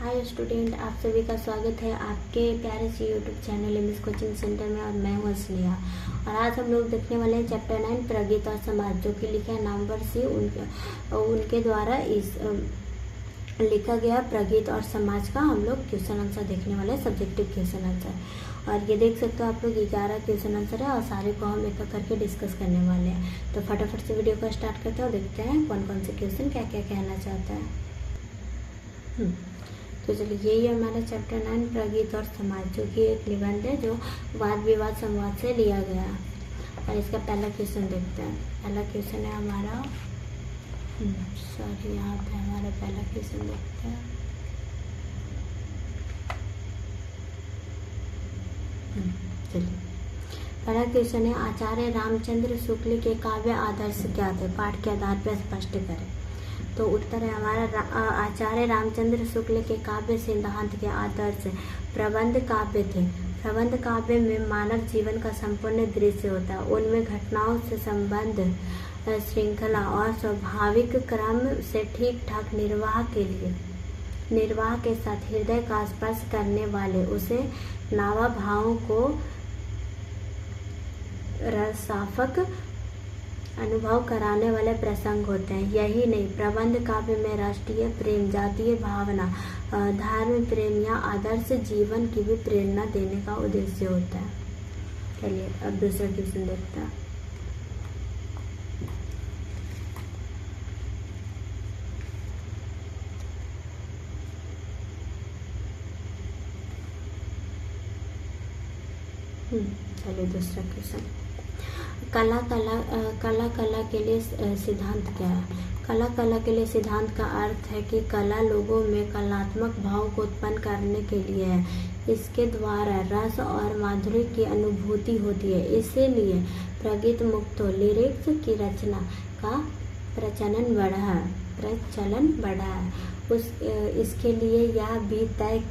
Hi student, आप सभी का स्वागत है आपके प्यारे से YouTube channel MS coaching centre में। और मैं हूँ स्नेहा। और आज हम लोग देखने वाले हैं चैप्टर 9 प्रगति और समाज, जो कि लिखा है नामवर सी उनके द्वारा इस लिखा गया प्रगति और समाज का हम लोग क्वेश्चन आंसर देखने वाले हैं, सब्जेक्टिव क्वेश्चन आंसर। और ये देख सकते हो आप लोग 11 क्वेश्चन आंसर है और सारे को हम एक करके डिस्कस करने वाले हैं। तो फटाफट से वीडियो को स्टार्ट करते हैं और देखते हैं कौन कौन से क्वेश्चन क्या क्या कहना चाहता है। तो चलिए, यही है हमारा चैप्टर 9 प्रगति और समाज, जो कि एक निबंध है जो वाद विवाद संवाद से लिया गया। और इसका पहला क्वेश्चन देखते हैं। पहला क्वेश्चन है हमारा यहाँ पे हमारा पहला क्वेश्चन देखते हैं। चलिए, पहला क्वेश्चन है आचार्य रामचंद्र शुक्ल के काव्य आदर्श क्या थे? पाठ के आधार पर स्पष्ट करें। तो उत्तर है हमारा आचार्य रामचंद्र शुक्ल के काव्य सिद्धांत के आदर्श प्रबंध काव्य थे। प्रबंध काव्य में मानव जीवन का संपूर्ण दृश्य होता है। उनमें घटनाओं से संबंध, श्रृंखला और स्वाभाविक क्रम से ठीक ठाक निर्वाह के साथ हृदय का स्पर्श करने वाले, उसे नावा भावों को रसाफक अनुभव कराने वाले प्रसंग होते हैं। यही नहीं, प्रबंध काव्य में राष्ट्रीय प्रेम, जातीय भावना, धर्म प्रेम या आदर्श जीवन की भी प्रेरणा देने का उद्देश्य होता है। चलिए, अब दूसरा क्वेश्चन देखते हैं। चलिए, दूसरा क्वेश्चन, कला के लिए सिद्धांत क्या है? कला के लिए सिद्धांत का अर्थ है कि कला लोगों में कलात्मक भाव को उत्पन्न करने के लिए है। इसके द्वारा रस और माधुर्य की अनुभूति होती है। इसीलिए प्रगति मुक्तो लिरिक्स की रचना का प्रचलन बढ़ा है। इसके लिए यह भी तय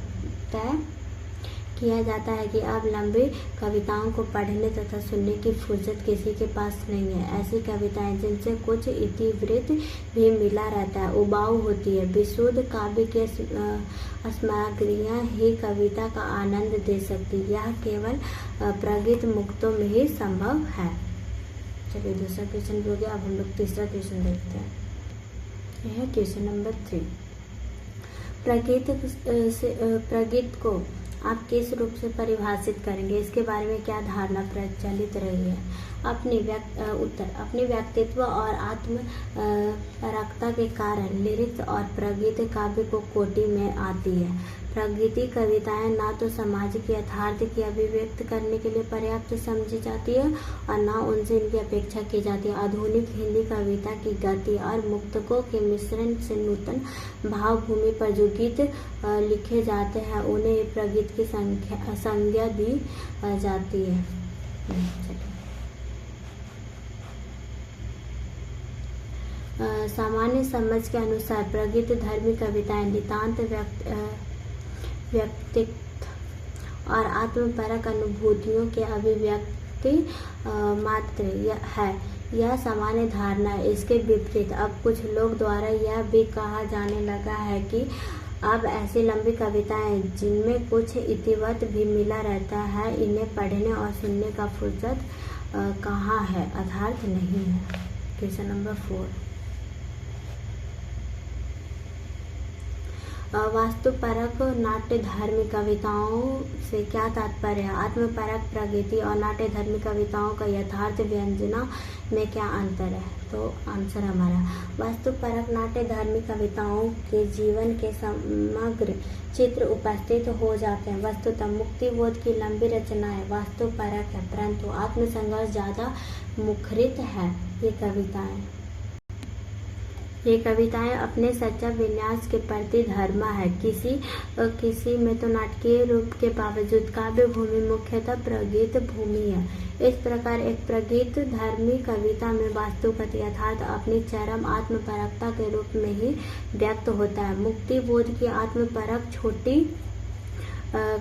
किया जाता है कि अब लंबी कविताओं को पढ़ने तथा सुनने की फुर्सत किसी के पास नहीं है। ऐसी कविताएं जिनसे कुछ इतिवृत्त भी मिला रहता है उबाऊ होती है। विशुद्ध काव्य की सामग्रियां ही कविता का आनंद दे सकती। यह केवल प्रगति मुक्तों में ही संभव है। चलिए, दूसरा क्वेश्चन हो गया। अब हम लोग तीसरा क्वेश्चन देखते हैं। यह है क्वेश्चन नंबर 3। प्रगति को आप किस रूप से परिभाषित करेंगे? इसके बारे में क्या धारणा प्रचलित रही है? अपनी व्यक्तित्व और आत्म परकता के कारण लिरिक्स और प्रगति काव्य को कोटि में आती है। प्रगति कविताएं ना तो समाज के यथार्थ की अभिव्यक्त करने के लिए पर्याप्त समझी जाती है और ना उनसे इनकी अपेक्षा की जाती है। आधुनिक हिंदी कविता की गति और मुक्तकों के मिश्रण से नूतन भावभूमि पर जो गीत लिखे जाते हैं उन्हें प्रगति की संज्ञा दी जाती है। सामान्य समझ के अनुसार प्रगति धर्मी कविताएं नितांत व्यक्तित्व और आत्मपरक अनुभूतियों के अभिव्यक्ति मात्र है। यह सामान्य धारणा है। इसके विपरीत अब कुछ लोग द्वारा यह भी कहा जाने लगा है कि अब ऐसी लंबी कविताएं जिनमें कुछ इतिवृत्त भी मिला रहता है, इन्हें पढ़ने और सुनने का फुर्सत कहाँ है, अर्थात नहीं है। Question number 4। वास्तुपरक नाट्य धर्मी कविताओं से क्या तात्पर्य है? आत्मपरक प्रगति और नाट्य धर्मी कविताओं का यथार्थ व्यंजना में क्या अंतर है? तो आंसर हमारा वास्तुपरक नाट्य धर्मी कविताओं के जीवन के समग्र चित्र उपस्थित हो जाते हैं। वस्तुतः मुक्तिबोध की लंबी रचनाएं वास्तुपरक है, परंतु आत्मसंघर्ष ज्यादा मुखरित है। ये कविताएं अपने सच्चा विन्यास के प्रति धर्मा है। किसी में तो नाटकीय रूप के बावजूद काव्य भूमि मुख्यतः प्रगीत भूमि है। इस प्रकार एक प्रगीत धर्मी कविता में वास्तुगत यथार्थ अपनी चरम आत्मपरकता के रूप में ही व्यक्त होता है। मुक्तिबोध की आत्मपरक छोटी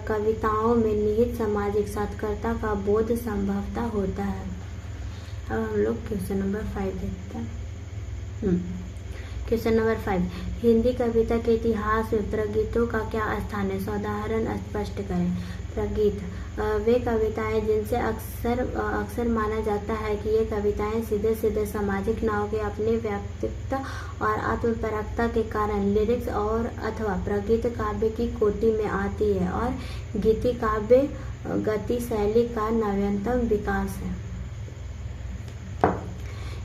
कविताओं में निहित सामाजिक सार्थकता का बोध संभवतः होता है। अब हम लोग क्वेश्चन नंबर 5 देखते हैं। क्वेश्चन नंबर 5, हिंदी कविता के इतिहास में प्रगीतों का क्या स्थान है? उदाहरण स्पष्ट करें। प्रगीत वे कविताएं जिनसे अक्सर माना जाता है कि ये कविताएं सीधे सीधे सामाजिक नाव के अपने व्यक्तित्व और आत्मपरकता के कारण लिरिक्स और अथवा प्रगीत काव्य की कोटि में आती है और गीति काव्य गति शैली का नवीनतम विकास है।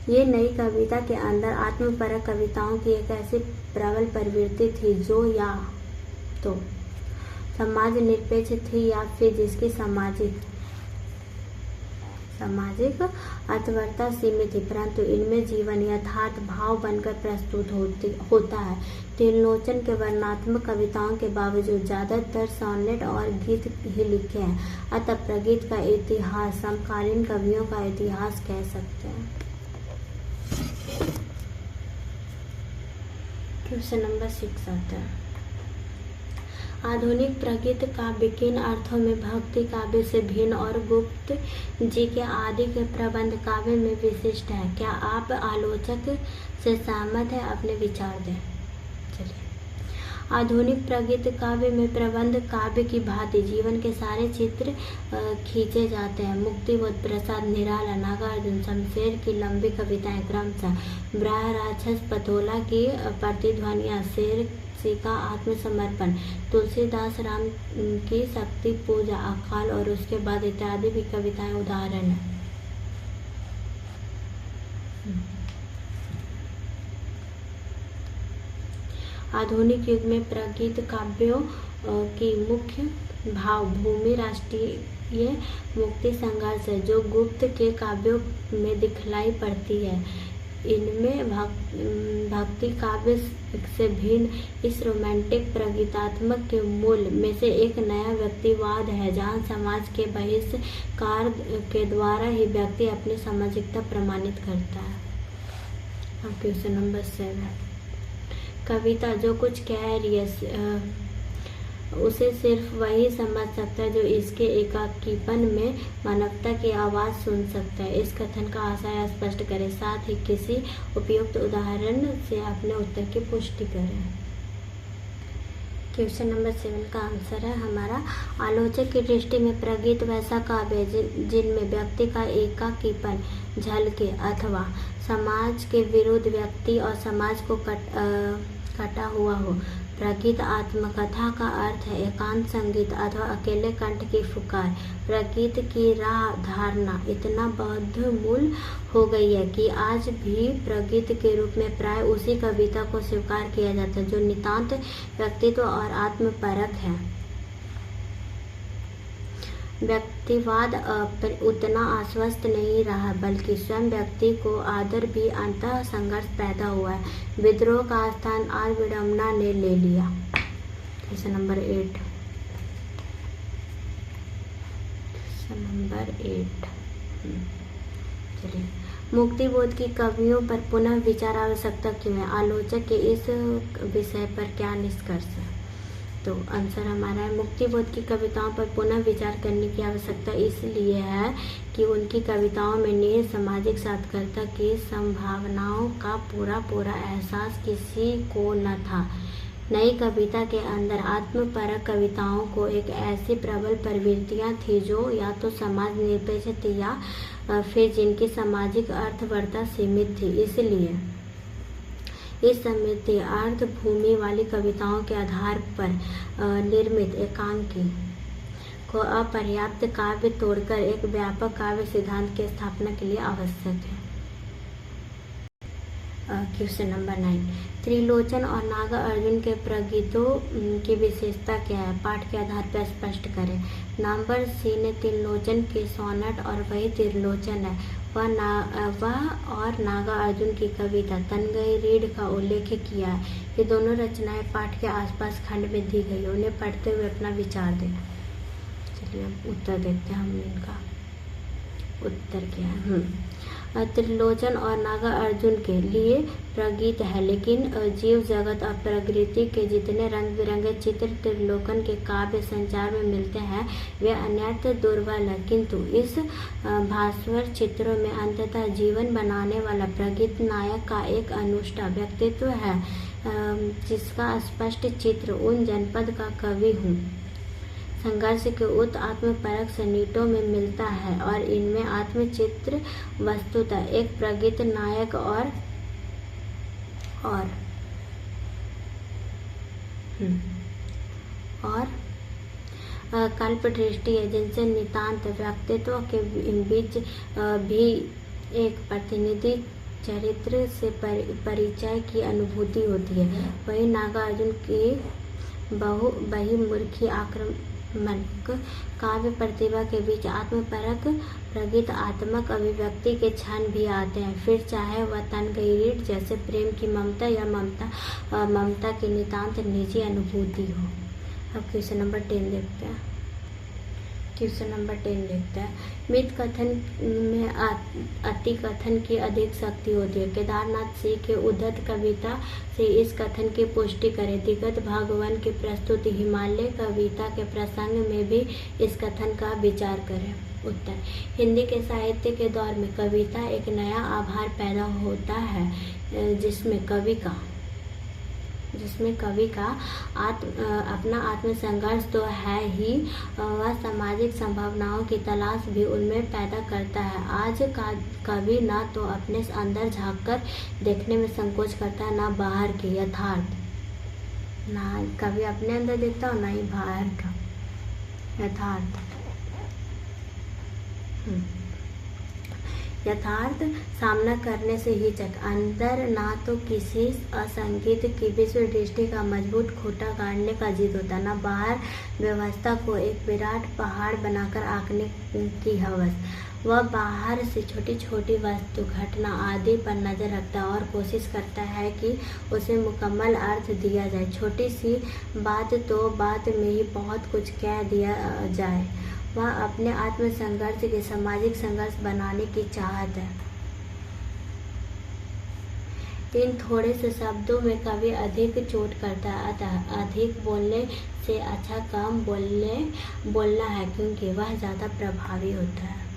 ये नई कविता के अंदर आत्मपरक कविताओं की एक ऐसी प्रबल प्रवृत्ति थी जो या तो समाज निरपेक्ष थी या फिर जिसकी सामाजिक अर्थवत्ता सीमित थी, परंतु इनमें जीवन यथार्थ भाव बनकर प्रस्तुत होता है। त्रिलोचन के वर्णनात्मक कविताओं के बावजूद ज्यादातर सॉनेट और गीत ही लिखे हैं, अतः प्रगीत का इतिहास समकालीन कवियों का इतिहास कह सकते हैं। क्वेश्चन नंबर 6 आता है, आधुनिक प्रगीत काव्य किन अर्थों में भक्ति काव्य से भिन्न और गुप्त जी के आदि के प्रबंध काव्य में विशिष्ट है? क्या आप आलोचक से सहमत है? अपने विचार दें। चलिए, आधुनिक प्रगीत काव्य में प्रबंध काव्य की भांति जीवन के सारे चित्र खींचे जाते हैं। मुक्तिबोध, प्रसाद, निराला, नागार्जुन, शमशेर की लंबी कविताएं क्रमशः, ब्राह राक्षस, पथोला की प्रतिध्वनियां, शेर का आत्मसमर्पण, तुलसीदास राम की शक्ति पूजा, अकाल और उसके बाद इत्यादि भी कविताएं उदाहरण है। आधुनिक युग में प्रगीत काव्यों की मुख्य भाव भूमि राष्ट्रीय मुक्ति संघर्ष है, जो गुप्त के काव्यों में दिखलाई पड़ती है। इनमें भक्ति काव्य से भिन्न इस रोमांटिक प्रगीतात्मक के मूल में से एक नया व्यक्तिवाद है, जहाँ समाज के बहिष्कार के द्वारा ही व्यक्ति अपनी सामाजिकता प्रमाणित करता है। अब क्वेश्चन नंबर 7, कविता जो कुछ कह रही है उसे सिर्फ वही समझ सकता है जो इसके एकाकीपन में मानवता की आवाज़ सुन सकता है। इस कथन का आशय स्पष्ट करें, साथ ही किसी उपयुक्त उदाहरण से अपने उत्तर की पुष्टि करें। क्वेश्चन नंबर 7 का आंसर है हमारा, आलोचक की दृष्टि में प्रगीत वैसा काव्य जिनमें व्यक्ति का एकाकीपन झलके अथवा समाज के विरुद्ध व्यक्ति और समाज को कटा हुआ हो। प्रगीत आत्मकथा का अर्थ है एकांत संगीत अथवा अकेले कंठ की पुकार। प्रगीत की राह धारणा इतना बद्धमूल हो गई है कि आज भी प्रगीत के रूप में प्राय उसी कविता को स्वीकार किया जाता है जो नितांत व्यक्तित्व और आत्मपरक है। व्यक्तिवाद उतना आश्वस्त नहीं रहा, बल्कि स्वयं व्यक्ति को आदर भी अंतः संघर्ष पैदा हुआ है। विद्रोह का स्थान आज विडंबना ने ले लिया। Question number 8। चलिए, मुक्तिबोध की कवियों पर पुनः विचार आवश्यकता क्यों है? आलोचक के इस विषय पर क्या निष्कर्ष है? तो आंसर हमारा है, मुक्तिबोध की कविताओं पर पुनः विचार करने की आवश्यकता इसलिए है कि उनकी कविताओं में निहित सामाजिक सार्थकता की संभावनाओं का पूरा एहसास किसी को न था। नई कविता के अंदर आत्मपरक कविताओं को एक ऐसी प्रबल प्रवृत्तियाँ थी जो या तो समाज निरपेक्ष थी या फिर जिनकी सामाजिक अर्थवत्ता सीमित थी। इसलिए इस समृद्धि अर्थ भूमि वाली कविताओं के आधार पर निर्मित एकांकी को अपर्याप्त काव्य तोड़कर एक व्यापक काव्य सिद्धांत की स्थापना के लिए आवश्यक है। क्वेश्चन नंबर 9, त्रिलोचन और नागार्जुन के प्रगीतों की विशेषता क्या है? पाठ के आधार पर स्पष्ट करें। नंबर सी ने त्रिलोचन के सोनेट और वही त्रिलोचन है वह और नागार्जुन की कविता तनगई रीढ़ का उल्लेख किया है। ये दोनों रचनाएं पाठ के आसपास खंड में दी गई। उन्हें पढ़ते हुए अपना विचार दें। चलिए अब उत्तर देखते हैं हम इनका उत्तर क्या है। त्रिलोचन और नागार्जुन के लिए प्रगीत है, लेकिन जीव जगत और प्रकृति के जितने रंग बिरंगे चित्र त्रिलोकन के काव्य संचार में मिलते हैं वे अन्यत्र दुर्लभ है। किंतु इस भास्वर चित्रों में अंततः जीवन बनाने वाला प्रगीत नायक का एक अनुष्ठा व्यक्तित्व है, जिसका स्पष्ट चित्र उन जनपद का कवि हूँ संघर्ष के उत आत्मपरक सन्निटों में मिलता है, और इनमें आत्मचित्र वस्तुतः एक प्रगीत नायक और कल्प दृष्टि है, जिनसे नितांत व्यक्तित्व के बीच भी एक प्रतिनिधि चरित्र से परिचय की अनुभूति होती है। वही नागार्जुन की बहुमूर्खी आक्रामक काव्य प्रतिभा के बीच आत्मपरक प्रगीत आत्मक अभिव्यक्ति के क्षण भी आते हैं, फिर चाहे वह तनगीरीट जैसे प्रेम की ममता या ममता की नितांत निजी अनुभूति हो। अब क्वेश्चन नंबर 10 देखते हैं। मिथ कथन में अति कथन की अधिक शक्ति होती है। केदारनाथ सिंह के उद्धत कविता से इस कथन की पुष्टि करें। दिगंत भागवत की प्रस्तुति हिमालय कविता के प्रसंग में भी इस कथन का विचार करें। उत्तर, हिंदी के साहित्य के दौर में कविता एक नया आभार पैदा होता है, जिसमें कवि का अपना आत्मसंघर्ष तो है ही, वह सामाजिक संभावनाओं की तलाश भी उनमें पैदा करता है। आज का कवि ना तो अपने अंदर झांककर देखने में संकोच करता है, ना बाहर के यथार्थ, ना कवि अपने अंदर देखता और ना ही बाहर का यथार्थ सामना करने से हिचक अंदर ना तो किसी असंगीत की विश्व दृष्टि का मजबूत खूंटा गाड़ने का जिद होता, ना बाहर व्यवस्था को एक विराट पहाड़ बनाकर आंकने की हवस। वह बाहर से छोटी छोटी वस्तु, घटना आदि पर नजर रखता और कोशिश करता है कि उसे मुकम्मल अर्थ दिया जाए। छोटी सी बात तो बात में ही बहुत कुछ कह दिया जाए। वह अपने आत्म संघर्ष के सामाजिक संघर्ष बनाने की चाहत है। इन थोड़े से शब्दों में कवि अधिक चोट करता है, अतः अधिक बोलने से अच्छा कम बोलना है, क्योंकि वह ज़्यादा प्रभावी होता है।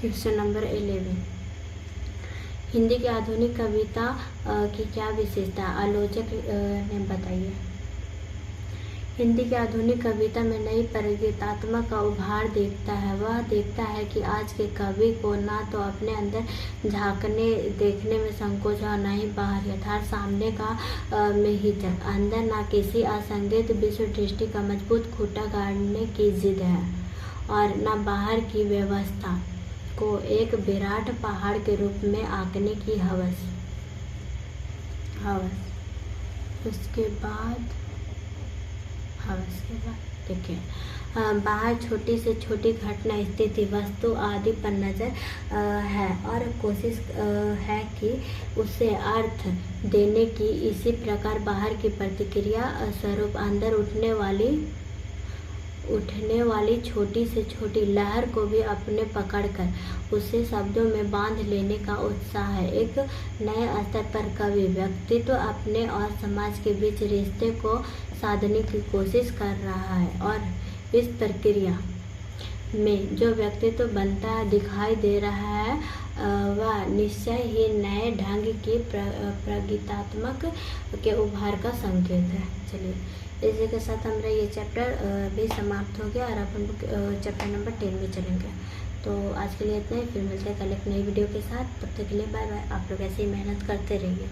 क्वेश्चन नंबर 11, हिंदी की आधुनिक कविता की क्या विशेषता है, आलोचक ने बताइए। हिंदी की आधुनिक कविता में नई प्रगीतात्मक का उभार देखता है। वह देखता है कि आज के कवि को ना तो अपने अंदर झांकने देखने में संकोच और ना ही बाहर यथार्थ सामने का में हिचक, अंदर ना किसी असंगत विश्व दृष्टि का मजबूत खूंटा गाड़ने की जिद है, और ना बाहर की व्यवस्था को एक विराट पहाड़ के रूप में आंकने की हवस। उसके बाद देखिए, बाहर छोटी से छोटी घटना, स्थिति, वस्तु आदि पर नजर है और कोशिश है कि उसे अर्थ देने की। इसी प्रकार बाहर की प्रतिक्रिया स्वरूप अंदर उठने वाली छोटी से छोटी लहर को भी अपने पकड़कर उसे शब्दों में बांध लेने का उत्साह है। एक नए स्तर पर कवि व्यक्तित्व अपने और समाज के बीच रिश्ते को साधने की कोशिश कर रहा है, और इस प्रक्रिया में जो व्यक्तित्व बनता दिखाई दे रहा है वह निश्चय ही नए ढंग की प्रगीतात्मक के उभार का संकेत है। चलिए, इसी के साथ हमारा ये चैप्टर भी समाप्त हो गया और अब हम लोग चैप्टर नंबर 10 में चलेंगे। तो आज के लिए इतना ही, फिर मिलते हैं कल एक नई वीडियो के साथ। तब तक के लिए बाय बाय। आप लोग ऐसे ही मेहनत करते रहिए।